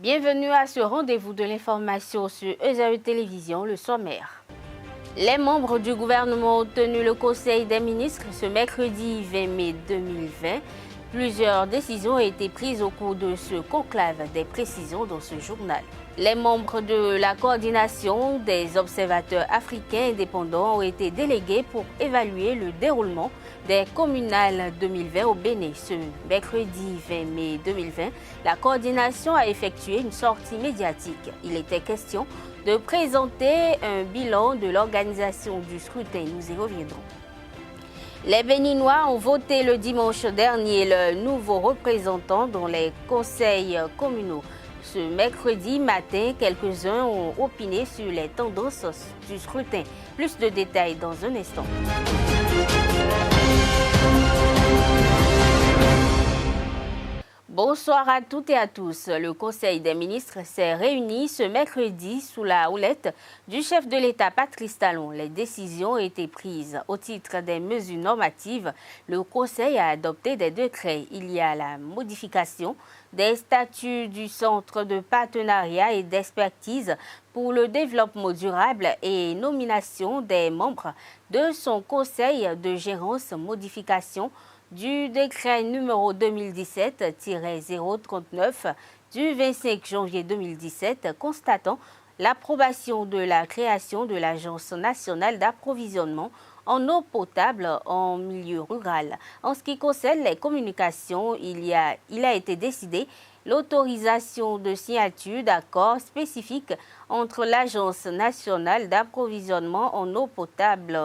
Bienvenue à ce rendez-vous de l'information sur ESAE Télévision, le sommaire. Les membres du gouvernement ont tenu le Conseil des ministres ce mercredi 20 mai 2020. Plusieurs décisions ont été prises au cours de ce conclave, des précisions dans ce journal. Les membres de la coordination des observateurs africains indépendants ont été délégués pour évaluer le déroulement des communales 2020 au Bénin. Ce mercredi 20 mai 2020, la coordination a effectué une sortie médiatique. Il était question de présenter un bilan de l'organisation du scrutin. Nous y reviendrons. Les Béninois ont voté le dimanche dernier le nouveau représentant dans les conseils communaux. Ce mercredi matin, quelques-uns ont opiné sur les tendances du scrutin. Plus de détails dans un instant. Bonsoir à toutes et à tous. Le Conseil des ministres s'est réuni ce mercredi sous la houlette du chef de l'État Patrice Talon. Les décisions ont été prises au titre des mesures normatives. Le Conseil a adopté des décrets. Il y a la modification des statuts du Centre de partenariat et d'expertise pour le développement durable et nomination des membres de son conseil de gérance, modification du décret numéro 2017-039 du 25 janvier 2017 constatant l'approbation de la création de l'Agence nationale d'approvisionnement en eau potable en milieu rural. En ce qui concerne les communications, il a été décidé l'autorisation de signature d'accords spécifiques entre l'Agence nationale d'approvisionnement en eau potable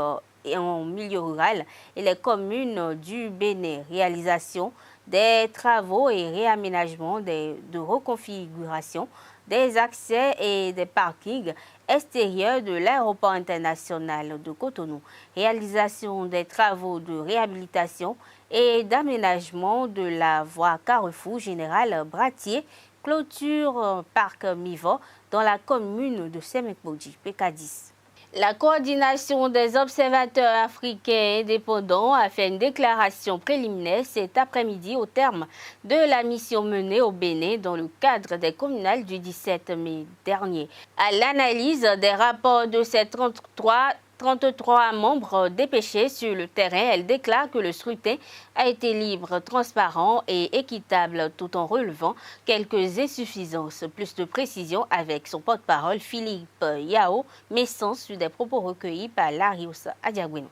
et en milieu rural et les communes du Bénin. Réalisation des travaux et réaménagement de reconfiguration des accès et des parkings extérieurs de l'aéroport international de Cotonou. Réalisation des travaux de réhabilitation et d'aménagement de la voie Carrefour Général Bratier, clôture Parc Mivo dans la commune de Semek-Bodji, PK10. La coordination des observateurs africains indépendants a fait une déclaration préliminaire cet après-midi au terme de la mission menée au Bénin dans le cadre des communales du 17 mai dernier. À l'analyse des rapports de ces 33 membres dépêchés sur le terrain, elle déclare que le scrutin a été libre, transparent et équitable tout en relevant quelques insuffisances. Plus de précisions avec son porte-parole Philippe Yao, Messan, sur des propos recueillis par Larius Adiagweno.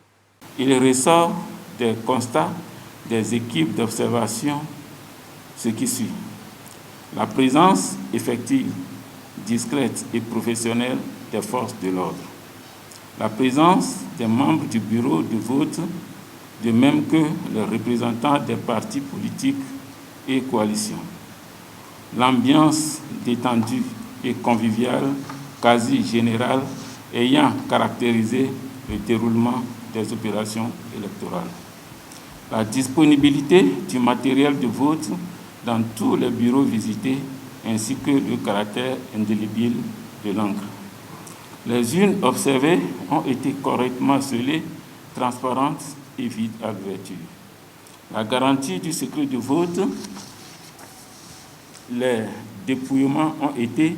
Il ressort des constats des équipes d'observation ce qui suit. La présence effective, discrète et professionnelle des forces de l'ordre. La présence des membres du bureau de vote, de même que les représentants des partis politiques et coalitions. L'ambiance détendue et conviviale, quasi générale, ayant caractérisé le déroulement des opérations électorales. La disponibilité du matériel de vote dans tous les bureaux visités, ainsi que le caractère indélébile de l'encre. Les urnes observées ont été correctement scellées, transparentes et vides à l'ouverture. La garantie du secret de vote, les dépouillements ont été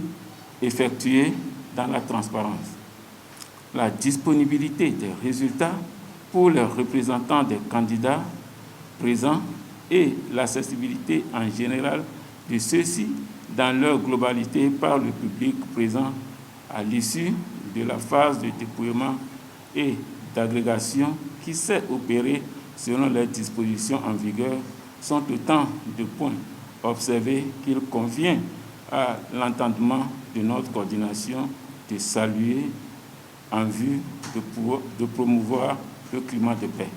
effectués dans la transparence. La disponibilité des résultats pour les représentants des candidats présents et l'accessibilité en général de ceux-ci dans leur globalité par le public présent à l'issue de la phase de dépouillement et d'agrégation qui s'est opérée selon les dispositions en vigueur sont autant de points observés qu'il convient à l'entendement de notre coordination de saluer en vue de promouvoir le climat de paix.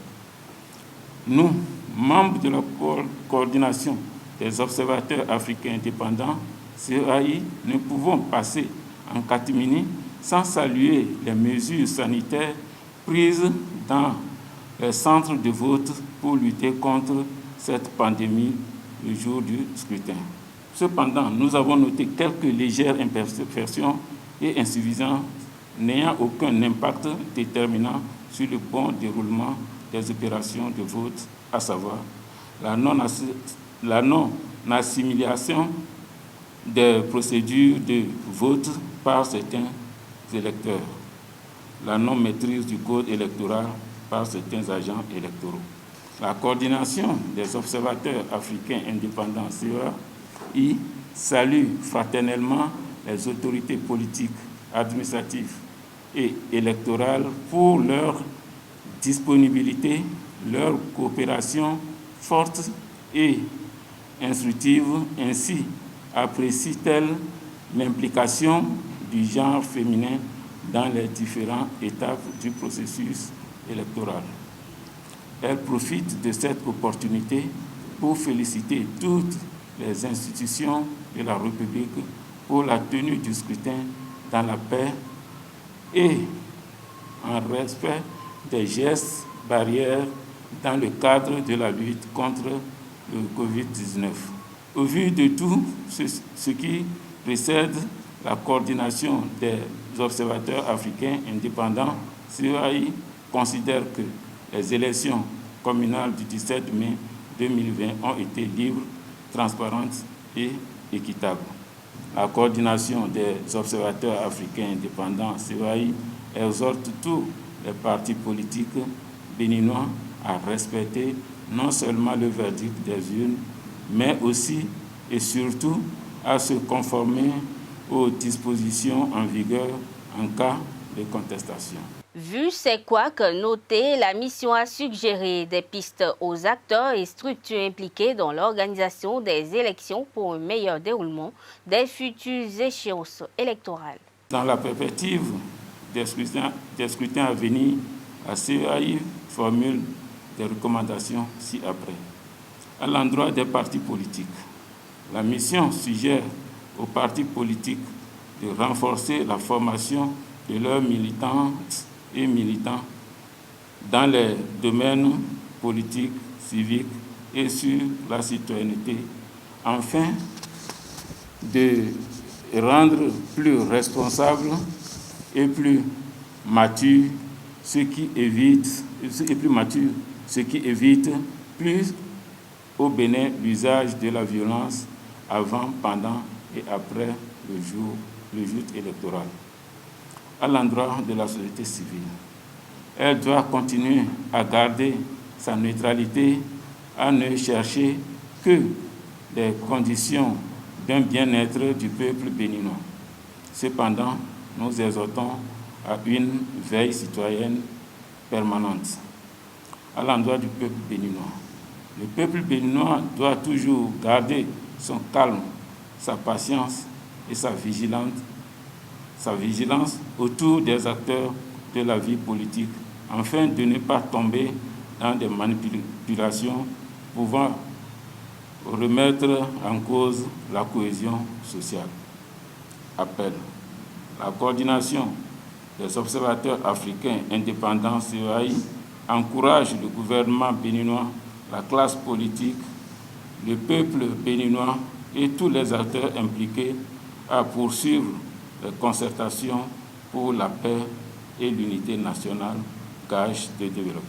Nous, membres de la coordination des observateurs africains indépendants, CEAI, ne pouvons passer en catimini sans saluer les mesures sanitaires prises dans les centres de vote pour lutter contre cette pandémie le jour du scrutin. Cependant, nous avons noté quelques légères imperfections et insuffisances n'ayant aucun impact déterminant sur le bon déroulement des opérations de vote, à savoir la non-assimilation des procédures de vote par certains électeurs, la non-maîtrise du code électoral par certains agents électoraux. La coordination des observateurs africains indépendants, CEAI, salue fraternellement les autorités politiques, administratives et électorales pour leur disponibilité, leur coopération forte et instructive. Ainsi apprécie-t-elle l'implication du genre féminin dans les différentes étapes du processus électoral. Elle profite de cette opportunité pour féliciter toutes les institutions de la République pour la tenue du scrutin dans la paix et en respect des gestes barrières dans le cadre de la lutte contre le Covid-19. Au vu de tout ce qui précède, la coordination des observateurs africains indépendants, CEAI, considère que les élections communales du 17 mai 2020 ont été libres, transparentes et équitables. La coordination des observateurs africains indépendants, CEAI, exhorte tous les partis politiques béninois à respecter non seulement le verdict des urnes, mais aussi et surtout à se conformer aux dispositions en vigueur en cas de contestation. Vu ces couacs notés, la mission a suggéré des pistes aux acteurs et structures impliqués dans l'organisation des élections pour un meilleur déroulement des futures échéances électorales. Dans la perspective des scrutins à venir, la CEAI formule des recommandations ci-après. À l'endroit des partis politiques, la mission suggère aux partis politiques de renforcer la formation de leurs militantes et militants dans les domaines politiques, civiques et sur la citoyenneté, afin de rendre plus responsables et plus matures ce qui évite plus au Bénin l'usage de la violence avant, pendant et après le jour électoral. À l'endroit de la société civile, elle doit continuer à garder sa neutralité, à ne chercher que les conditions d'un bien-être du peuple béninois. Cependant, nous exhortons à une veille citoyenne permanente à l'endroit du peuple béninois. Le peuple béninois doit toujours garder son calme, sa patience et sa vigilance autour des acteurs de la vie politique, afin de ne pas tomber dans des manipulations pouvant remettre en cause la cohésion sociale. Appel. La coordination des observateurs africains indépendants CEAI encourage le gouvernement béninois, la classe politique, le peuple béninois et tous les acteurs impliqués à poursuivre les concertations pour la paix et l'unité nationale, gage de développement.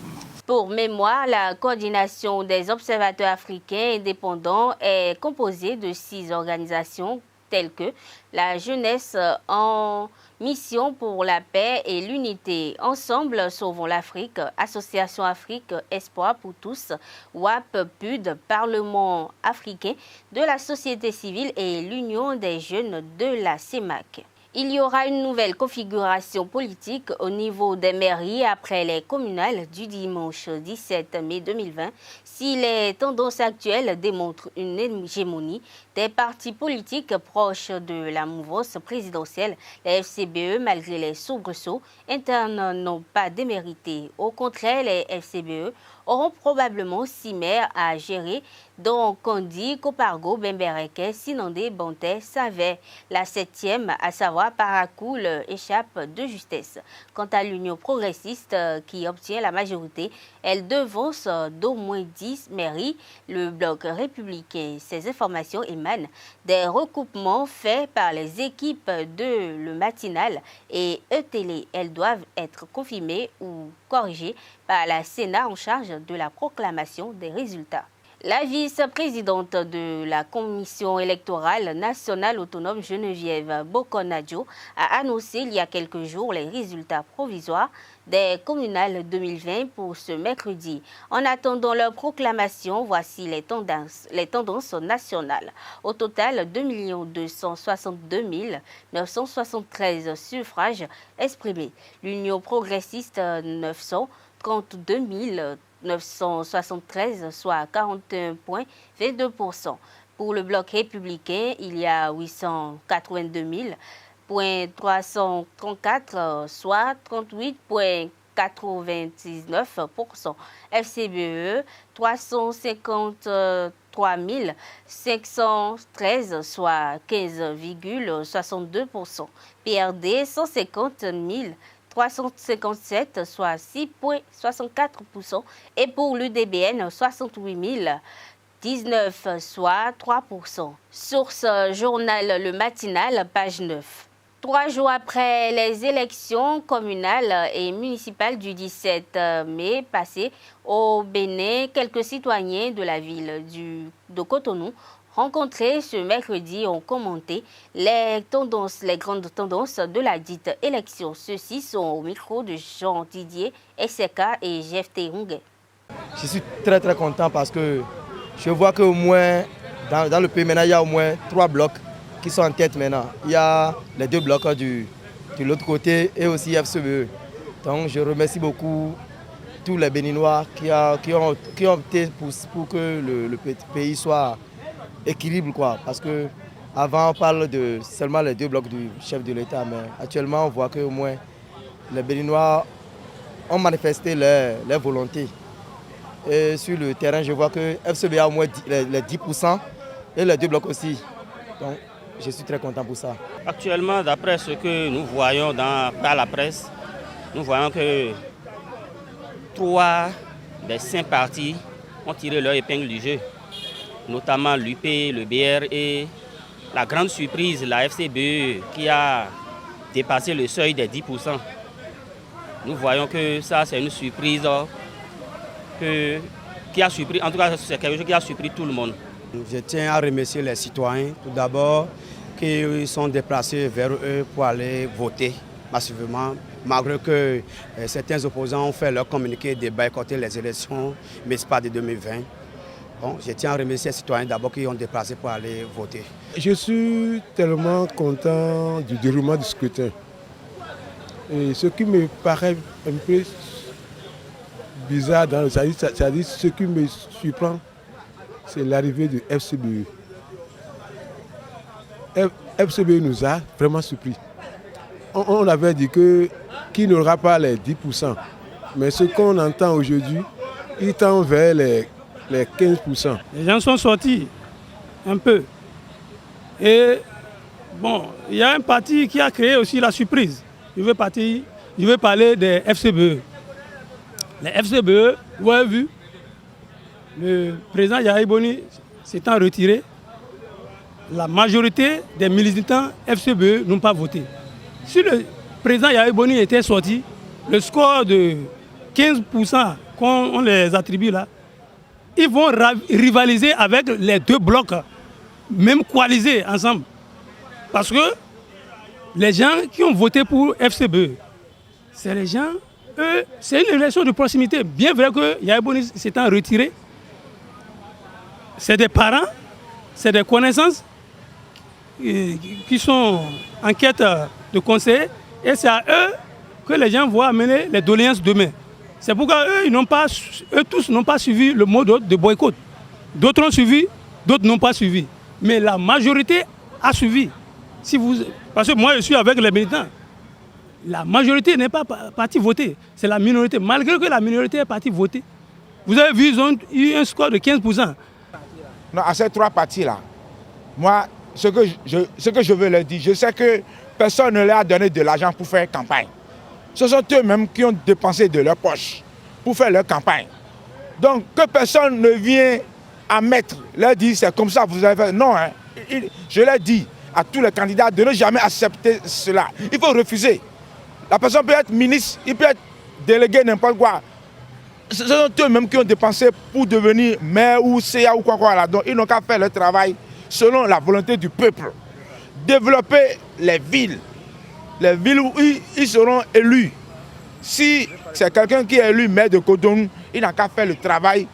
Pour mémoire, la coordination des observateurs africains indépendants est composée de 6 organisations telles que la jeunesse en mission pour la paix et l'unité, Ensemble Sauvons l'Afrique, Association Afrique Espoir pour tous, WAP PUD, Parlement africain de la société civile et l'Union des jeunes de la CEMAC. Il y aura une nouvelle configuration politique au niveau des mairies après les communales du dimanche 17 mai 2020 si les tendances actuelles démontrent une hégémonie des partis politiques proches de la mouvance présidentielle. Les FCBE, malgré les soubresauts internes, n'ont pas démérité. Au contraire, les FCBE auront probablement 6 maires à gérer, dont Kondi, Kopargo, Bembereke, Sinandé, Banté, Savet. La 7e, à savoir Paracoul, échappe de justesse. Quant à l'Union progressiste qui obtient la majorité, elle devance d'au moins 10 mairies le bloc républicain. Ces informations émanent des recoupements faits par les équipes de Le Matinal et E-Télé. Elles doivent être confirmées ou corrigées par la Sénat en charge de la proclamation des résultats. La vice-présidente de la Commission électorale nationale autonome Geneviève Bokonadjo a annoncé il y a quelques jours les résultats provisoires des communales 2020 pour ce mercredi. En attendant leur proclamation, voici les tendances nationales. Au total, 2 262 973 suffrages exprimés. L'Union progressiste 932 973, soit 41,22%. Pour le bloc républicain, il y a 882 334, soit 38,99%. FCBE, 353 513, soit 15,62%. PRD, 150 357, soit 6,64%. Et pour l'UDBN, 68 019, soit 3%. Source journal Le Matinal, page 9. 3 jours après les élections communales et municipales du 17 mai passé au Bénin, quelques citoyens de la ville de Cotonou rencontrés ce mercredi ont commenté les grandes tendances de la dite élection. Ceux-ci sont au micro de Jean-Didier Esseka et GFT Rungue. Je suis très content parce que je vois qu'au moins, dans le pays maintenant, il y a au moins 3 blocs qui sont en tête maintenant. Il y a les 2 blocs de l'autre côté et aussi FCBE. Donc je remercie beaucoup tous les Béninois qui ont opté pour que le pays soit équilibre, quoi. Parce qu'avant on parle de seulement les 2 blocs du chef de l'État, mais actuellement on voit qu'au moins les Béninois ont manifesté leur volonté. Et sur le terrain, je vois que FCBE a au moins les 10% et les 2 blocs aussi. Donc je suis très content pour ça. Actuellement, d'après ce que nous voyons par la presse, nous voyons que 3 des 5 partis ont tiré leur épingle du jeu, notamment l'UP, le BR et la grande surprise, la FCBE, qui a dépassé le seuil des 10%. Nous voyons que ça, c'est une surprise qui a surpris, en tout cas, c'est quelque chose qui a surpris tout le monde. Je tiens à remercier les citoyens, tout d'abord, qui sont déplacés vers eux pour aller voter massivement, malgré que certains opposants ont fait leur communiqué de boycotter les élections municipales de 2020. Bon, je tiens à remercier les citoyens d'abord qui ont déplacé pour aller voter. Je suis tellement content du déroulement du scrutin. Et ce qui me paraît un peu bizarre, c'est-à-dire ce qui me surprend, c'est l'arrivée du FCBE. FCBE nous a vraiment surpris. On avait dit qu'il n'aura pas les 10%. Mais ce qu'on entend aujourd'hui, il tend vers les 15%. Les gens sont sortis un peu. Et bon, il y a un parti qui a créé aussi la surprise. Je veux parler des FCBE. Les FCBE, vous avez vu, le président Yahya Boni s'étant retiré, la majorité des militants FCBE n'ont pas voté. Si le président Yahya Boni était sorti, le score de 15% qu'on les attribue là, ils vont rivaliser avec les 2 blocs, même coalisés ensemble. Parce que les gens qui ont voté pour FCBE, c'est les gens, eux, c'est une élection de proximité. Bien vrai que Yahya Boni s'étant retiré, c'est des parents, c'est des connaissances qui sont en quête de conseil, et c'est à eux que les gens vont amener les doléances demain. C'est pourquoi eux tous n'ont pas suivi le mot de boycott. D'autres ont suivi, d'autres n'ont pas suivi. Mais la majorité a suivi. Parce que moi je suis avec les militants. La majorité n'est pas partie voter, c'est la minorité. Malgré que la minorité est partie voter, vous avez vu, ils ont eu un score de 15%. Non, à ces 3 partis-là, moi, ce que je veux leur dire, je sais que personne ne leur a donné de l'argent pour faire campagne. Ce sont eux-mêmes qui ont dépensé de leur poche pour faire leur campagne. Donc, que personne ne vienne à mettre, leur dire c'est comme ça, vous avez fait. Non, hein. Je leur dis à tous les candidats de ne jamais accepter cela. Il faut refuser. La personne peut être ministre, il peut être délégué n'importe quoi. Ce sont eux-mêmes qui ont dépensé pour devenir maire ou CA ou quoi là. Donc ils n'ont qu'à faire leur travail selon la volonté du peuple. Développer les villes où ils seront élus. Si c'est quelqu'un qui est élu maire de Cotonou, il n'a qu'à faire le travail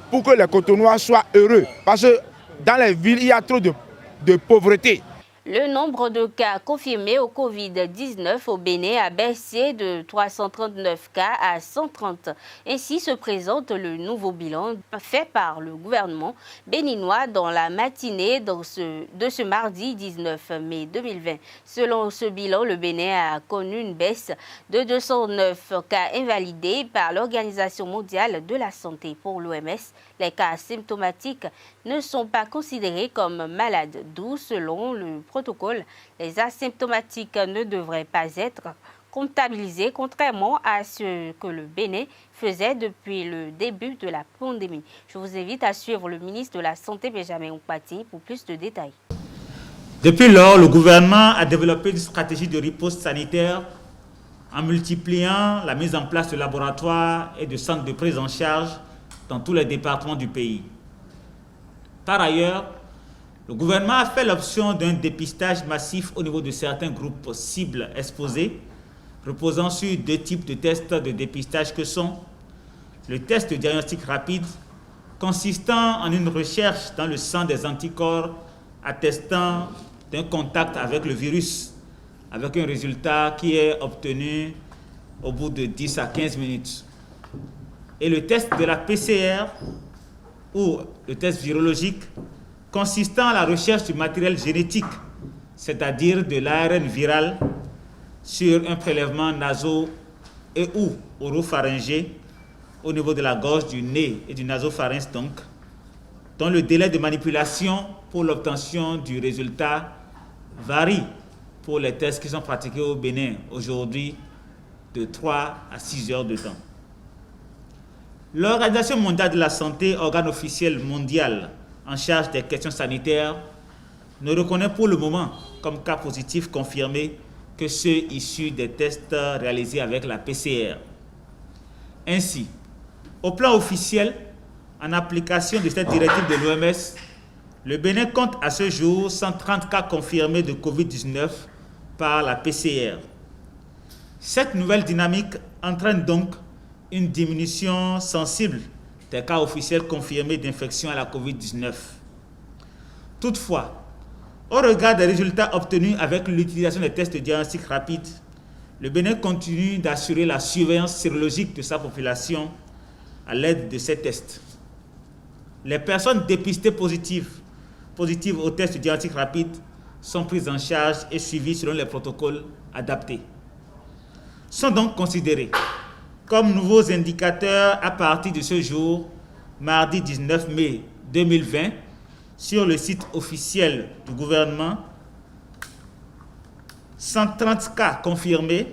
pour que les Cotonouas soient heureux. Parce que dans les villes, il y a trop de pauvreté. Le nombre de cas confirmés au Covid-19 au Bénin a baissé de 339 cas à 130. Ainsi se présente le nouveau bilan fait par le gouvernement béninois dans la matinée de ce mardi 19 mai 2020. Selon ce bilan, le Bénin a connu une baisse de 209 cas invalidés par l'Organisation mondiale de la santé. Pour l'OMS, les cas symptomatiques ne sont pas considérés comme malades, d'où, selon le protocole, les asymptomatiques ne devraient pas être comptabilisés, contrairement à ce que le Bénin faisait depuis le début de la pandémie. Je vous invite à suivre le ministre de la Santé, Benjamin Nkpati, pour plus de détails. Depuis lors, le gouvernement a développé une stratégie de riposte sanitaire en multipliant la mise en place de laboratoires et de centres de prise en charge dans tous les départements du pays. Par ailleurs, le gouvernement a fait l'option d'un dépistage massif au niveau de certains groupes cibles exposés, reposant sur deux types de tests de dépistage que sont le test de diagnostic rapide, consistant en une recherche dans le sang des anticorps attestant d'un contact avec le virus, avec un résultat qui est obtenu au bout de 10 à 15 minutes. Et le test de la PCR, ou le test virologique, consistant à la recherche du matériel génétique, c'est-à-dire de l'ARN viral, sur un prélèvement naso- et ou oropharyngé au niveau de la gorge, du nez et du nasopharynx donc, dont le délai de manipulation pour l'obtention du résultat varie pour les tests qui sont pratiqués au Bénin aujourd'hui de 3 à 6 heures de temps. L'Organisation mondiale de la santé, organe officiel mondial en charge des questions sanitaires, ne reconnaît pour le moment comme cas positif confirmé que ceux issus des tests réalisés avec la PCR. Ainsi, au plan officiel, en application de cette directive de l'OMS, le Bénin compte à ce jour 130 cas confirmés de Covid-19 par la PCR. Cette nouvelle dynamique entraîne donc une diminution sensible des cas officiels confirmés d'infection à la Covid-19. Toutefois, au regard des résultats obtenus avec l'utilisation des tests de diagnostic rapide, le Bénin continue d'assurer la surveillance sérologique de sa population à l'aide de ces tests. Les personnes dépistées positives au test de diagnostic rapide sont prises en charge et suivies selon les protocoles adaptés. Sont donc considérés comme nouveaux indicateurs à partir de ce jour, mardi 19 mai 2020, sur le site officiel du gouvernement, 130 cas confirmés,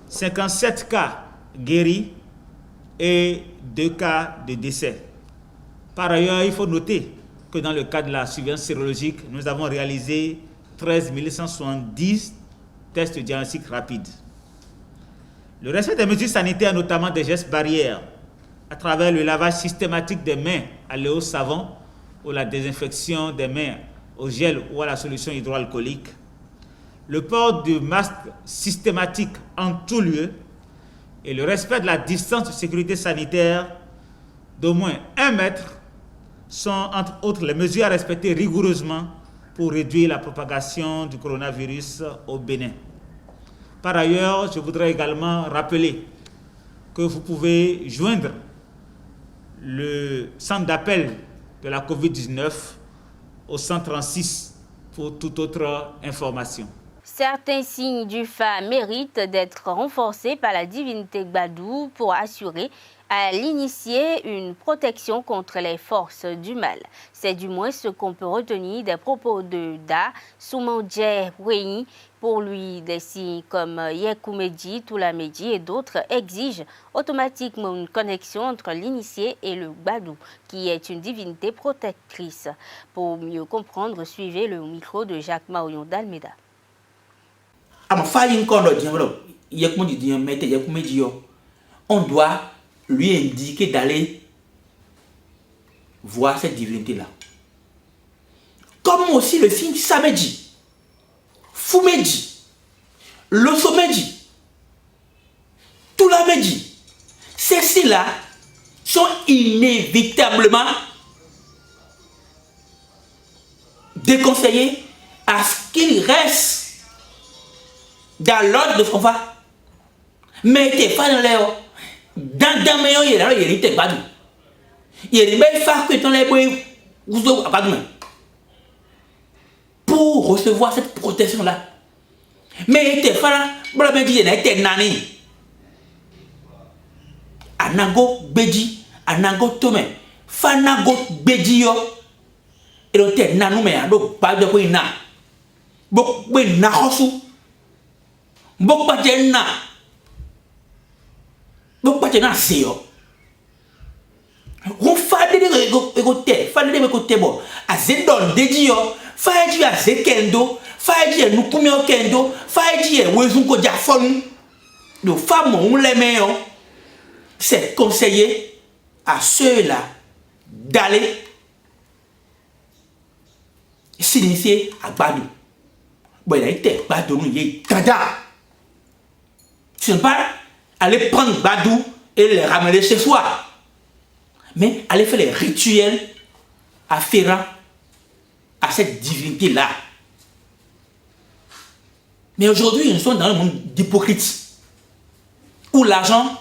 57 cas guéris et 2 cas de décès. Par ailleurs, il faut noter que dans le cadre de la surveillance sérologique, nous avons réalisé 13 170 tests de diagnostic rapides. Le respect des mesures sanitaires, notamment des gestes barrières, à travers le lavage systématique des mains à l'eau savon ou la désinfection des mains au gel ou à la solution hydroalcoolique, le port de masques systématiques en tout lieu et le respect de la distance de sécurité sanitaire d'au moins 1 mètre sont, entre autres, les mesures à respecter rigoureusement pour réduire la propagation du coronavirus au Bénin. Par ailleurs, je voudrais également rappeler que vous pouvez joindre le centre d'appel de la COVID-19 au 136 pour toute autre information. Certains signes du Fa méritent d'être renforcés par la divinité Gbadou pour assurer à l'initié une protection contre les forces du mal. C'est du moins ce qu'on peut retenir des propos de Da Soumandje Wéni. Pour lui, des signes comme Yekoumedi, Toulamedi et d'autres exigent automatiquement une connexion entre l'initié et le Gbadou, qui est une divinité protectrice. Pour mieux comprendre, suivez le micro de Jacques Maoyon d'Almeida. On doit lui indiqué d'aller voir cette divinité-là. Comme aussi le signe Sameji, Fumeji, Losomeji, Tulameji, ces-ci-là sont inévitablement déconseillés à ce qu'ils restent dans l'ordre de Fonfa. Mais t'es pas dans l'air. Dans meilleur, il est pas. Il est bien fait que dans les bois, pour recevoir cette protection-là. Mais t'es pas là, pour la médire, il est nani. Anago Beji, Anago Tome, Fanago Beji yo. Et donc t'es nanou mais ado pas de quoi na. Bok ben na hosu. Bok pas de na. Bok pas de na c'est yo. On fait des écoutez, fait des écoutez bon. À zedon deji yo, fait du à zekendo, fait du nous kumio kendo, fait du wezun ko jafonu. Donc femme on les met yo. C'est conseillé à ceux-là d'aller s'initier à Badou. Bon, il a été Badou, il est Tada. Ce n'est pas aller prendre Badou et les ramener chez soi, mais aller faire les rituels afférents à cette divinité-là. Mais aujourd'hui, nous sommes dans un monde d'hypocrites où l'argent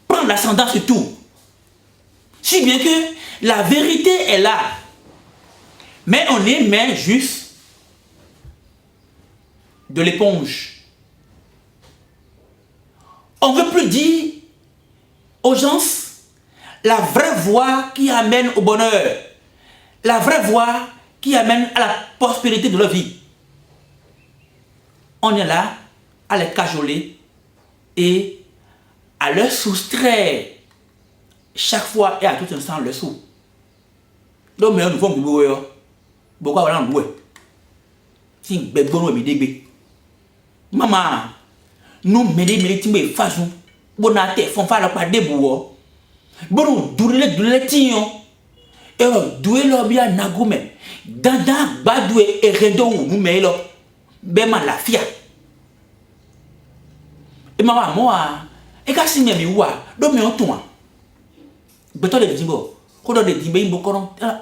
prend l'ascendant sur tout. Si bien que la vérité est là, mais on émet juste de l'éponge. On ne veut plus dire aux gens la vraie voie qui amène au bonheur, la vraie voie qui amène à la prospérité de leur vie. On est là à les cajoler et à leur soustraire chaque fois et à tout instant le sou. Donc, nous faisons beaucoup de choses. Si nous faisons des choses, maman, nous mettons des choses. Nous avons fait des choses. Nous avons fait des choses. Et nous avons fait des choses. Dans badou et redo nous mettons la fia. Et maman, moi, et quand si mes miwa, donc mais on tourne. Betul le dimbo, kodo de dimbe imbo koron. Ah,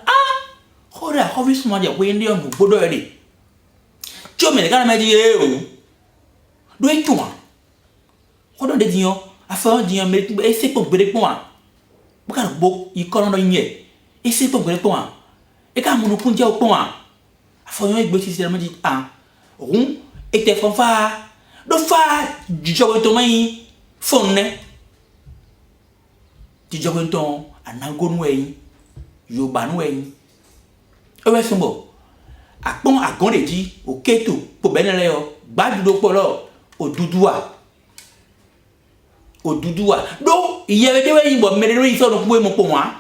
koda, kovi semua dia, wendi on bodo edi. Cuma mereka nama dia o. Dua itu mah. Kodo de dio, afal dia mereka ese pun berek pun. Bukan bok, ikoran do inye. Ese pun berek pun. Eka munu pun jauh pun. Afal yang ikut sisi dalam jadi rum, ekte fonfa, do fa jauh itu mai fonne. Ti jogo ton anagon wey yo ban wey ewe sombo akpon agon de di o keto po benele yo gbadu do polo odudua do iye de wey bo mele ri so no po mo po wa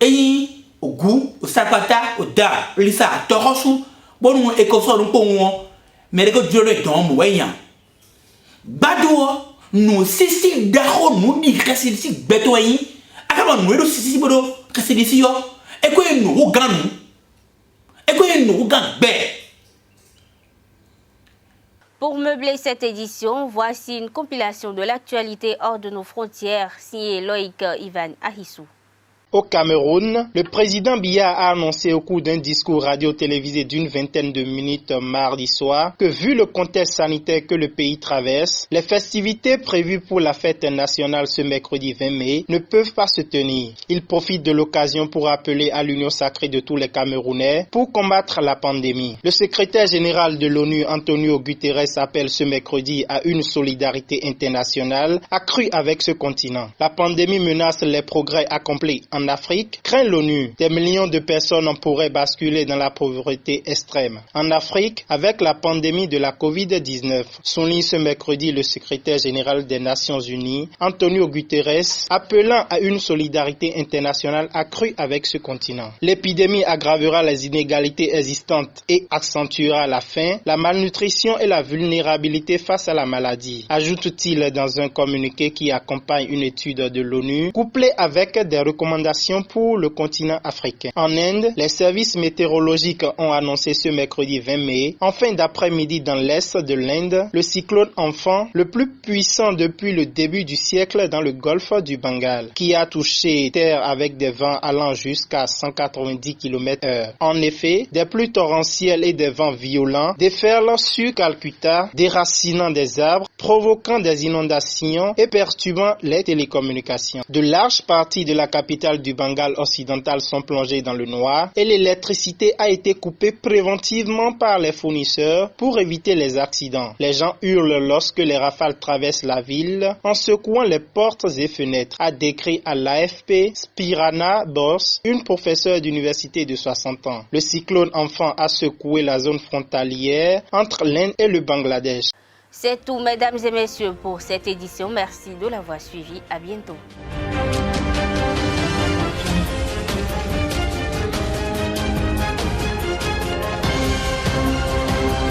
eyin ogu osapata oda lisa torosu bonu ekoso no po won mele ko joro don mo weyan gbadu nous sisi d'aro nous dit que c'est ici betoyi akaba nous do sisi bodo que c'est ici yo e ko nous ganu e ko nous gan be. Pour meubler cette édition, voici une compilation de l'actualité hors de nos frontières signée Loïc Ivan Ahissou. Au Cameroun, le président Biya a annoncé au cours d'un discours radio-télévisé d'une vingtaine de minutes mardi soir que vu le contexte sanitaire que le pays traverse, les festivités prévues pour la fête nationale ce mercredi 20 mai ne peuvent pas se tenir. Il profite de l'occasion pour appeler à l'union sacrée de tous les Camerounais pour combattre la pandémie. Le secrétaire général de l'ONU, Antonio Guterres, appelle ce mercredi à une solidarité internationale accrue avec ce continent. La pandémie menace les progrès accomplis en en Afrique, craint l'ONU. Des millions de personnes pourraient basculer dans la pauvreté extrême. En Afrique, avec la pandémie de la Covid-19, souligne ce mercredi le secrétaire général des Nations Unies, Antonio Guterres, appelant à une solidarité internationale accrue avec ce continent. L'épidémie aggravera les inégalités existantes et accentuera la faim, la malnutrition et la vulnérabilité face à la maladie, ajoute-t-il dans un communiqué qui accompagne une étude de l'ONU, couplée avec des recommandations pour le continent africain. En Inde, les services météorologiques ont annoncé ce mercredi 20 mai, en fin d'après-midi dans l'est de l'Inde, le cyclone Amphan, le plus puissant depuis le début du siècle dans le golfe du Bengale, qui a touché terre avec des vents allant jusqu'à 190 km/h. En effet, des pluies torrentielles et des vents violents déferlent sur Calcutta, déracinant des arbres, provoquant des inondations et perturbant les télécommunications. De larges parties de la capitale du Bengale occidental sont plongées dans le noir et l'électricité a été coupée préventivement par les fournisseurs pour éviter les accidents. Les gens hurlent lorsque les rafales traversent la ville en secouant les portes et fenêtres, a décrit à l'AFP Spirana Boss, une professeure d'université de 60 ans. Le cyclone Amphan a secoué la zone frontalière entre l'Inde et le Bangladesh. C'est tout, mesdames et messieurs, pour cette édition. Merci de l'avoir suivi. À bientôt.